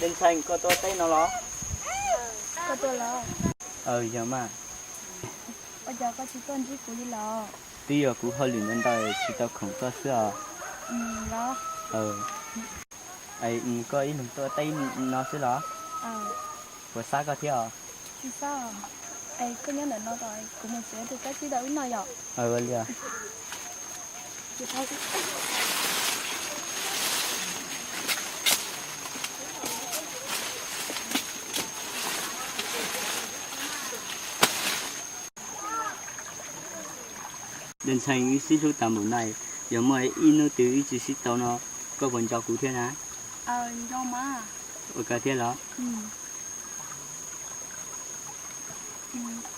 Lên xanh có tôi tay nó lo. Có tôi lo. Giờ mà. Bây giờ có chỉ tuần chỉ của đi lo. Bây giờ cũng hơi luyện đến đây chỉ tao không có sữa. Lo. Có ý mình tôi tay nó sẽ lo. Của sao có thế à? Thì sao? Có nhớ đến nó rồi, của mình sẽ được cái chỉ đỡ nó rồi. Vậy à. Chị thôi. Lên xanh ý xin số tầm một này, giờ mà in nó từ ý chỉ xin tao nó có vấn cho cụ thể nào? Do mà. Cái thế đó.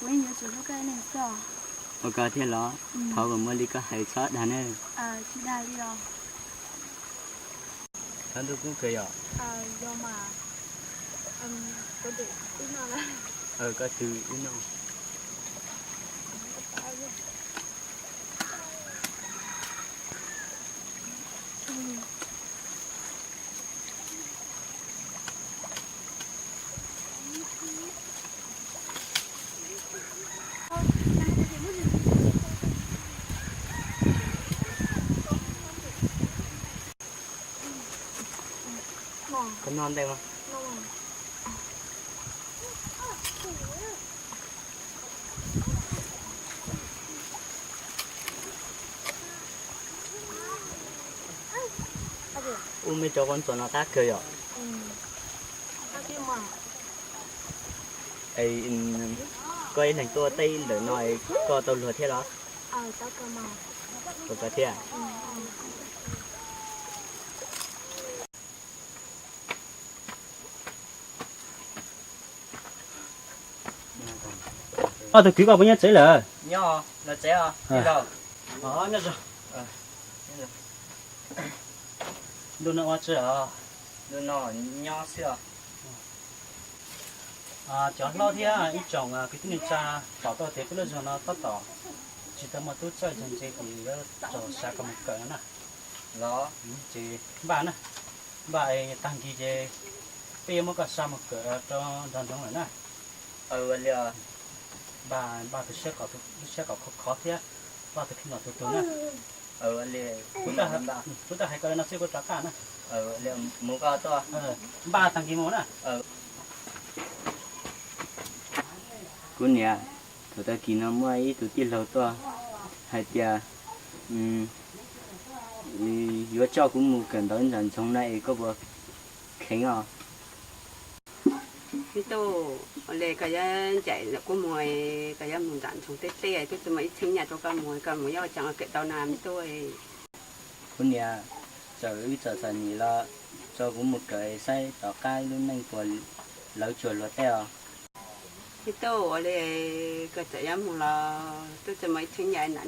Của anh nhớ số cái này sao? Cái thế đó. Thảo còn mới đi có hay sót đàn ấy. Chị đài đi rồi. Thằng tôi cũng cười à? Do mà. Có được ít nào đấy. Có từ ít nào. Có non đây không? Mấy cháu con tuần nó tác cười à? Có ý thành tôi tay để nói có tàu lửa thế đó. Tao cơ mà. Có thế à? Tôi cứu vào bao nhiêu chế là? Nhỏ, là chế à? Đi đâu? Nhớ rồi. Luôn nó chế à? Luôn nó nhỏ xíu. Chọn lo thì ít trồng cái thứ này cha bảo tôi thế cái lúc nó tắt tỏ. Chỉ tao mà tôi chơi chân chơi thì cho xa cả một cỡ nè. Đó. Chỉ bạn nè. Bạn tăng kỳ chơi. Bây giờ mới có xa một cỡ cho đàn giống rồi nè. Vậy à. Bà tôi sẽ có khó thế. Bà tôi khi nào tôi nè. Vậy à. Chúng ta hãy coi nó sẽ có trả cả nè. Vậy à. Mua cao to. Bà tăng kỳ món nè. Cô nhà, tụi ta kỹ năng mới tụi ti lâu to, hay tia, vừa cho cũng một cần đón rằng trong này có bộ khéo à. Thì tôi lấy cái chạy là của mùi cái mùi đạn trong tết tết tôi mới sinh nhà cho cái mùi do chẳng cái tàu nam tôi. Cô nhà, giờ sản nhỉ là cho cũng một cái say tỏ cái luôn này của lão chuột lót teo. Thì tôi lấy cái chạy mùi là tôi mới sinh nhà này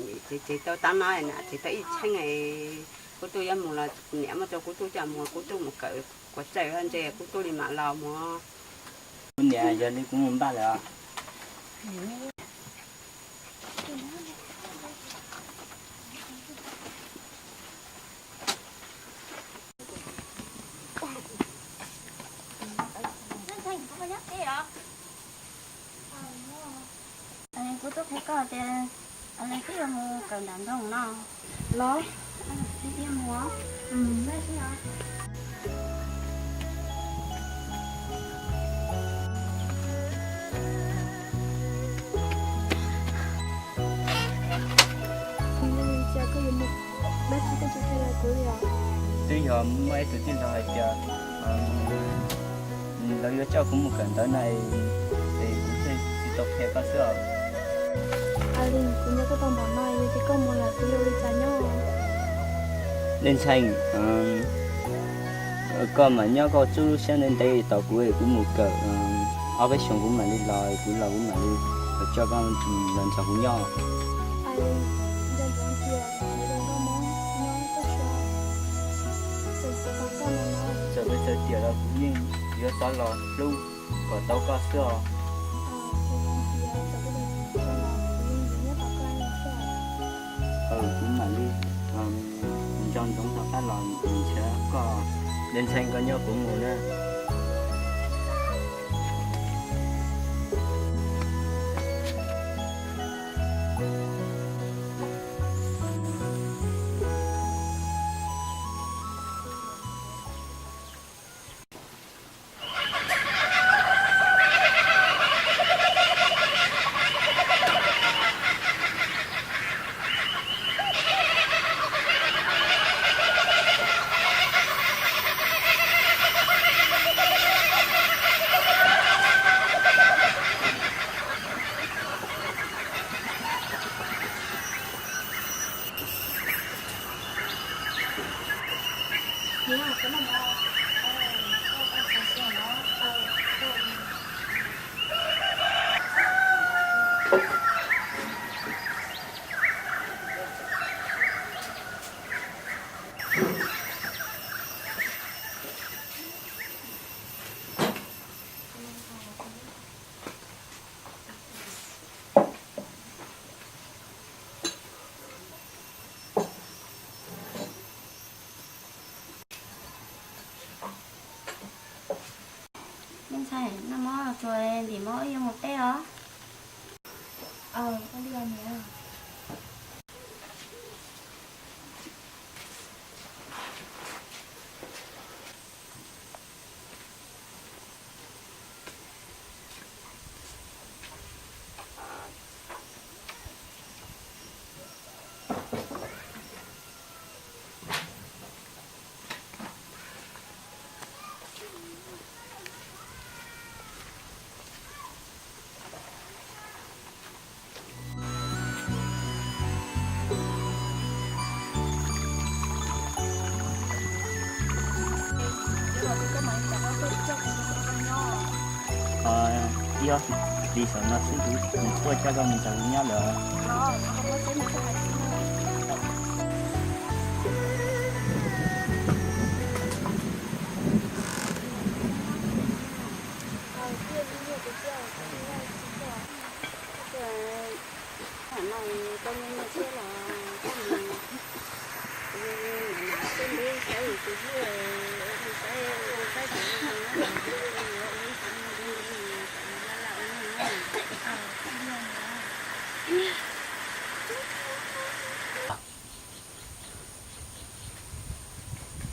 chỉ tôi tao nói nè chỉ tới sinh ngày của tôi mùi là nếu mà cho của tôi chả mùi của tôi một cái quả chạy hơn gì của tôi đi mà lò mà. Cô nhà giờ đi cũng muốn ba rồi. Của tôi thấy có thì lấy cái mua cần đàn đông nó. Lo. Đi đi mua. Đấy chứ nào. Tuy giờ mấy tụi tin là chờ, lão vừa cho cũng một cần tới này thì cũng sẽ tiếp tục theo các sữa. Linh cũng nhớ cái tầm bọn này thì có một là tôi đi trả nhau. Lên xanh, còn mà nhớ có chú xem lên đây tàu của ấy cũng một cỡ, ở bên sông cũng mà đi lòi cũng là cũng mà đi cho con lần sau cũng nhau. Giờ bây giờ tiền là cũng như giờ sao là lưu và tàu có sữa. Cũng mà đi trong chúng ta phát lòn mình sẽ có lên xanh có nhớ cũng ngủ nữa. 你看什么猫？小线猫，bên sai nó mó rồi thì mó yêu một té đó. Con đi làm nhỉ? Đi thôi, đi sợ nó sẽ đủ, mình tôi cho con mình sợ nhá lỡ.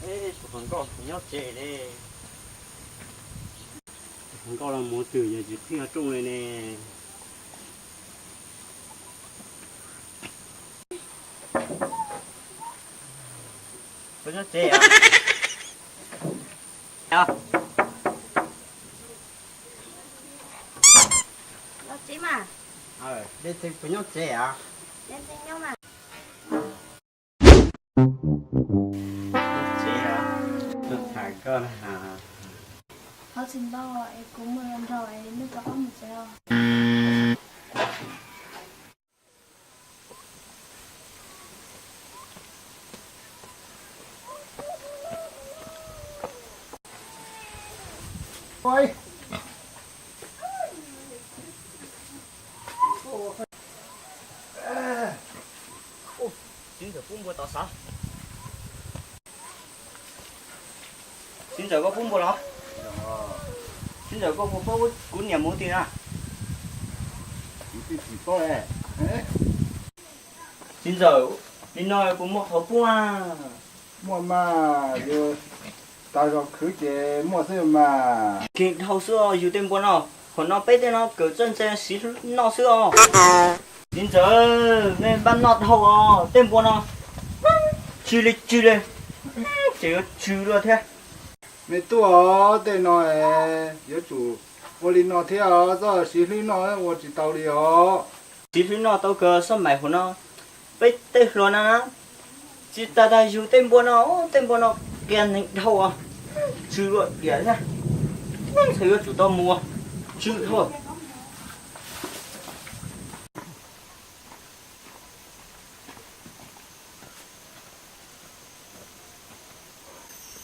Ê, còn có nhóc trẻ đây. Còn có là một từ giờ chỉ thi ở trong này nè. Có nhóc trẻ à? À. Nó chỉ mà. Đây thì có nhóc trẻ à? Lên tên nhau mà. Được thả con hả? Họ xin bao em cũng 10 năm rồi nước có một sao. Ôi. Xin chào bún bò tao sao? Xin chào có bún bò đó. Xin chào có bún bò cuốn nhà mua tiền à? Chỉ có này. Xin chào, đi nói cũng một hộp bún à. Mua mà rồi tao rồi cứ chế mua sao mà. Khi hậu xưaอยู่เต็มบนเนาะคนnó bé thế nó cứ chân chân xí nó xưa. Xin chào, nên ban nọt hậu à, ต็มบนเนาะ. Chư đi, chỉ có chư rồi thế. Mẹ tôi tên nói yếu chủ, tôi đi nói theo rồi xí lý nói tôi chỉ tao đi họ. Xí nó tao cơ sao mày của nó bé tê rồi nè. Chỉ ta taอยู่เต็มบนnó kèn hình hậu à. Chư rồi kìa nha. Thấy có chủ tao mua, chư thôi.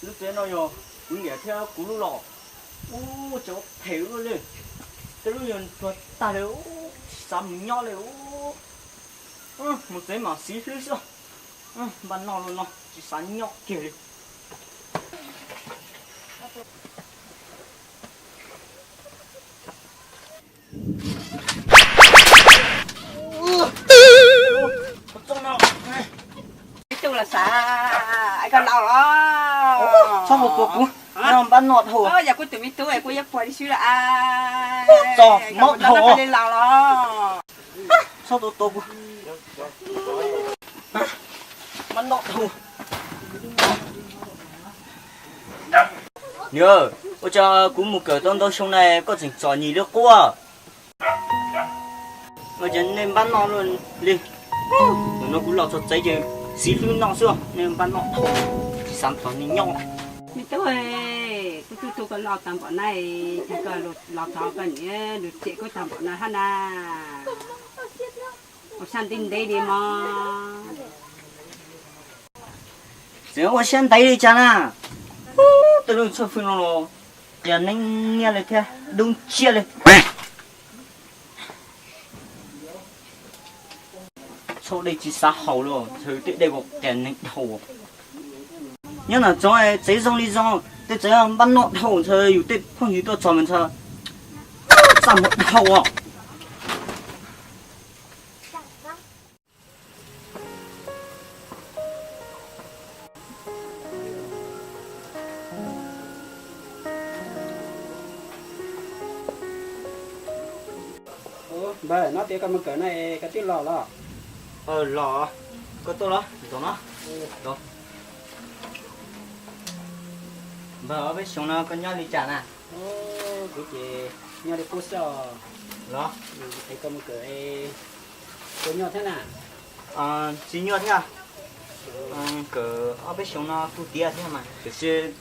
Lúc thế nó rồi, cũng nghe theo cú lù lọ, cháu thấy luôn đi, tới lúc giờ tôi ta đều sắm nhau đều, một cái mà xí xí xí, bạn nó luôn nó chỉ sắm nhau kia đi. Trong nào? Chung là xả ai còn đau đó. Sao một cuộc nó bán nọt hồ. Giờ cô tụi mình tôi cô giúp quay đi xíu là ai. Cho móc hồ. Nó lên lào đó. Sao tôi tô bán nọt hồ. Nhớ, tôi cho cũng một cỡ tông đâu trong này có chỉnh trò nhì được quá. Mà chẳng nên bán nọt luôn đi. Nó cũng lọt cho cháy chứ. Xí phương nọ xưa nên bán nọ chỉ sản phẩm nhau mình tôi tôi có lọt tầm bọn này chỉ có lọt thọ cái nhé được chị có tầm bọn này hắn à một san tin đây đi mà giờ tôi xem tay đi cha na tôi luôn cho phun nó giờ nên nghe lời theo đúng chia lên sau đây chỉ sát hậu rồi thử tự đây một cái này hậu nhưng là cho ai chế xong đi xong tôi chế làm bắt nọ hậu thôiอยู่ติดพวกอยู่ตัวจอมันเธอสั่งหมดหậuอ่ะ Bà nó tiếc cái mực này cái tiếc lò lò. lọ có tôi đó rồi nó rồi vợ với xuống nó có nhau đi chả nè Cái gì nhau đi cút sao? đó Thấy cái mực có nhau thế nào? chỉ nhau thế à cỡ ở bên xuống nó tu tiệt thế mà chứ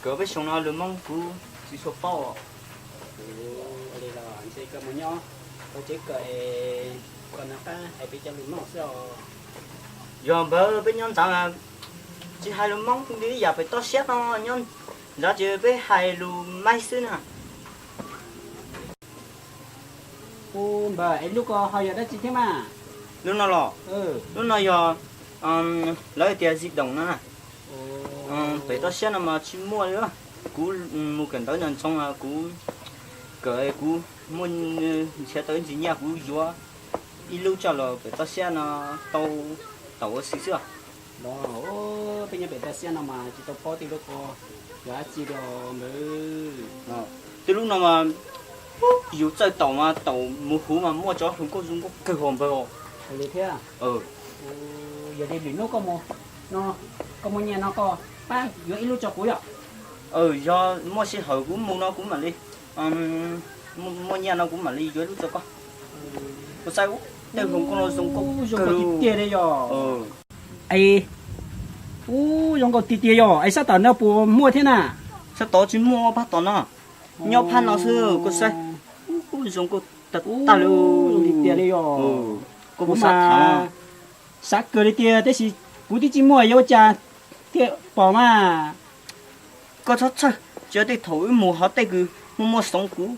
cỡ bên xuống nó luôn mong cú chỉ số bao Ở đây là anh sẽ cái một nhau. Có chỉ cái còn nó cái hay bị cho lùm mỏng sao? giờ bữa bên nhau chẳng là chỉ hai luôn mong đi giờ phải to xét nó nhau giờ chỉ với hai luôn mai xưa nè Bà ấy lúc có hỏi đó chị thế mà. lúc nào lọ lúc nào giờ lấy tiền di động nữa phải to xét mà chỉ mua nữa cú mua cần tới nhận xong là cú cái cú mua xe tới gì nhà cú vừa đi lưu cho là phải to xét nó tàu tàu xí xưa Đó, bây giờ bé xe nào mà chỉ tao bỏ thì đâu có giá trị đâu mới. từ lúc nào mà dù chơi tàu mà tàu mua hú mà mua cho không có dùng có cơ hội bao Ở đây thế à? Giờ đây nó có một nó có một nhà nó có ba giờ ít lúc cho cuối à? do mua xe hơi cũng mua nó cũng mà đi mua nhà nó cũng mà đi dưới lúc cho con có sao cũng đều không có dùng có có tiền tiền đấy rồi. Ai dùng có tiền tiền rồi, ai sao tao nó mua thế nào? sao tao chỉ mua bắt tao nó nhau pan nó xưa có sao dùng có ta luôn dùng tiền đấy rồi. có một sát thằng sát cơ đấy tiền, thế thì cú đi chỉ mua yêu cha tiền bỏ mà. có thật chứ giờ thì thổi mua hết tay cứ mua sống cũ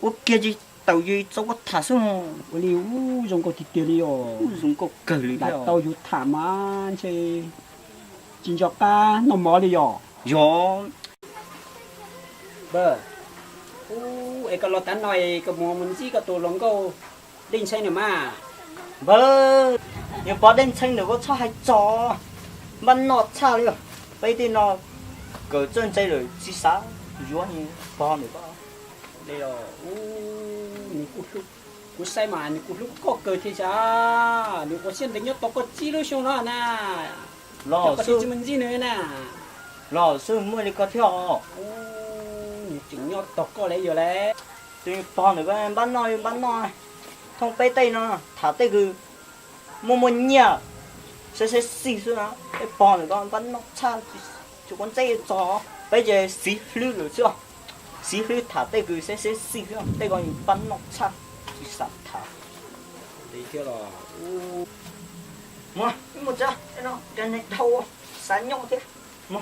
ok gì tàu gì cho có thả xuống Liu dùng có tiền tiền rồi. dùng có cờ lý Đặt tàu dù thả mà chơi chính cho ca nó mò đi rồi. do Bơ ấy cái lọ tán này cái mùa mình chỉ cái tổ lồng câu đinh xanh nữa mà. bơ nhưng bỏ đến xanh nữa có cho hai trò bắn nọt cha đi bây giờ nó cỡ chân chơi rồi chỉ sáng gió như bỏ nữa có Đây rồi mình cú say mà mình cú lúc có cơ thì sao mình có xem đánh nhớ tao có chi lúc xong nó nè lò có sư chi mình gì nữa nè lò sư mua đi có theo mình chừng nhớ tao có lấy rồi đấy thì bỏ nữa có bắn nói không bay tay nó thả tay cứ mua nhia sẽ xì xuống nó cái bỏ nữa con bắn nó cha chú con chơi chó bây giờ xí lư rồi chưa xí lư thả tay cứ sẽ xì xuống tay còn bắn nó cha chỉ sẵn thả đi kia rồi mà một cha nó cái này thâu sáng nhau thế mà